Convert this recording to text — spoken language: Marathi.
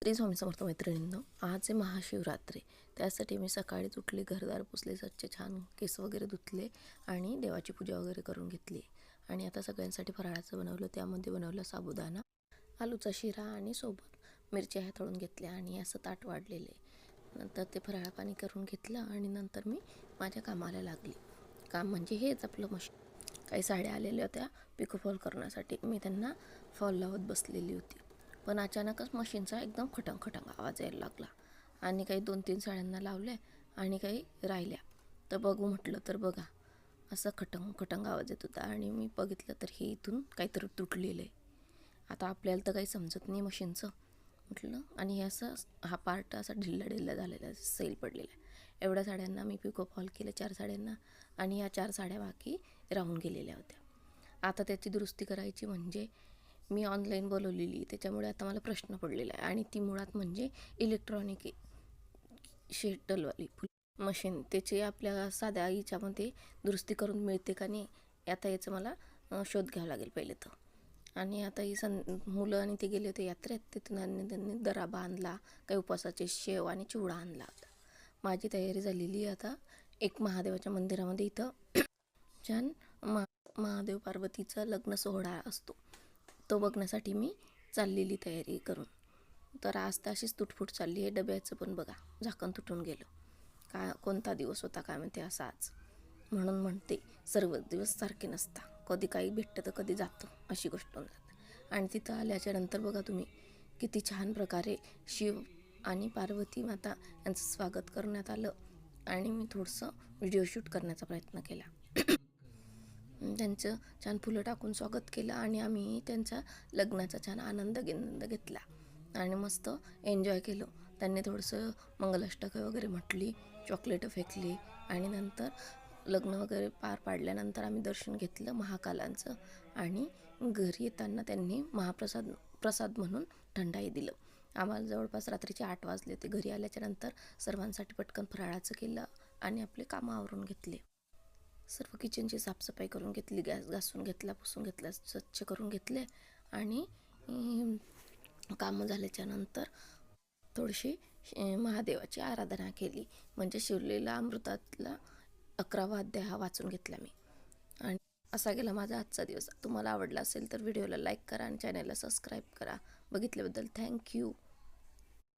श्री स्वामी समर्थ मैत्रिणींनो, आज आहे महाशिवरात्री. त्यासाठी मी सकाळीच उठले, घरदार पुसले, स्वच्छ छान केस वगैरे धुतले आणि देवाची पूजा वगैरे करून घेतली. आणि आता सगळ्यांसाठी फराळाचं बनवलं. त्यामध्ये बनवलं साबुदाणा, आलूचा शिरा आणि सोबत मिरच्या ह्या तळून घेतल्या आणि असं ताट वाढलेले. नंतर ते फराळ पाणी करून घेतलं आणि नंतर मी माझ्या कामाला लागली. काम म्हणजे हेच आपलं मशीन. काही साड्या आलेल्या होत्या पिको फॉल करण्यासाठी. मी त्यांना फॉल लावत बसलेली होती. पण अचानकच मशीनचा एकदम खटंग खटंग आवाज यायला लागला आणि काही 2-3 साड्यांना लावल्या आणि काही राहिल्या. तर बघू म्हटलं तर बघा, असं खटंग खटंग आवाज येत होता आणि मी बघितलं तर हे इथून काहीतरी तुटलेलं आहे. आता आपल्याला तर काही समजत नाही मशीनचं म्हटलं, आणि हे असं हा पार्ट असा ढिल्ला ढिल्ला झालेला आहे, सैल पडलेला आहे. एवढ्या साड्यांना मी पिको फॉल केले, 4 साड्यांना, आणि या 4 साड्या बाकी राहून गेलेल्या होत्या. आता त्याची दुरुस्ती करायची म्हणजे मी ऑनलाईन बोलवलेली, त्याच्यामुळे आता मला प्रश्न पडलेला आहे. आणि ती मुळात म्हणजे इलेक्ट्रॉनिक शेटलवाली मशीन, त्याची आपल्या साध्या हिच्यामध्ये दुरुस्ती करून मिळते का नाही, आता याचं मला शोध घ्यावा लागेल पहिले तर. आणि आता ही मुलं आणि ते गेले होते यात्रेत, तिथून त्यांनी दरा बांधला, काही उपवासाचे शेव आणि चिवडा आणला होता. माझी तयारी झालेली आहे. आता एक महादेवाच्या मंदिरामध्ये इथं छान महादेव पार्वतीचा लग्न सोहळा असतो, तो बघण्यासाठी मी चाललेली तयारी करून. तर आज तर अशीच तुटफूट चालली आहे. डब्याचं पण बघा, झाकण तुटून गेलं. कोणता दिवस होता काय म्हणते असा आज. म्हणून म्हणते सर्व दिवस सारखे नसतात, कधी काही भेटतं तर कधी जातं, अशी गोष्ट होऊन जाते. आणि तिथं आल्याच्या नंतर बघा तुम्ही, किती छान प्रकारे शिव आणि पार्वती माता यांचं स्वागत करण्यात आलं. आणि मी थोडंसं व्हिडिओ शूट करण्याचा प्रयत्न केला. त्यांचं छान फुलं टाकून स्वागत केलं आणि आम्ही त्यांचा लग्नाचा छान आनंद घेतला आणि मस्त एन्जॉय केलं. त्यांनी थोडंसं मंगलाष्टक वगैरे म्हटली, चॉकलेटं फेकली आणि नंतर लग्न वगैरे पार पाडल्यानंतर आम्ही दर्शन घेतलं महाकालांचं. आणि घरी येताना त्यांनी प्रसाद म्हणून थंडाई दिलं. आम्हाला जवळपास रात्रीचे 8 वाजले होते. घरी आल्याच्यानंतर सर्वांसाठी पटकन फराळाचं केलं आणि आपले कामं आवरून घेतले. सर्व किचनची साफसफाई करून घेतली, गॅस घासून घेतला, पुसून घेतला, स्वच्छ करून घेतले. आणि कामं झाल्याच्यानंतर थोडीशी महादेवाची आराधना केली, म्हणजे शिवलेला अमृतातला 11वा अध्याय हा वाचून घेतला मी. आणि असा गेला माझा आजचा दिवस. तुम्हाला आवडला असेल तर व्हिडिओला लाईक करा आणि चॅनलला सबस्क्राईब करा. बघितल्याबद्दल थँक्यू.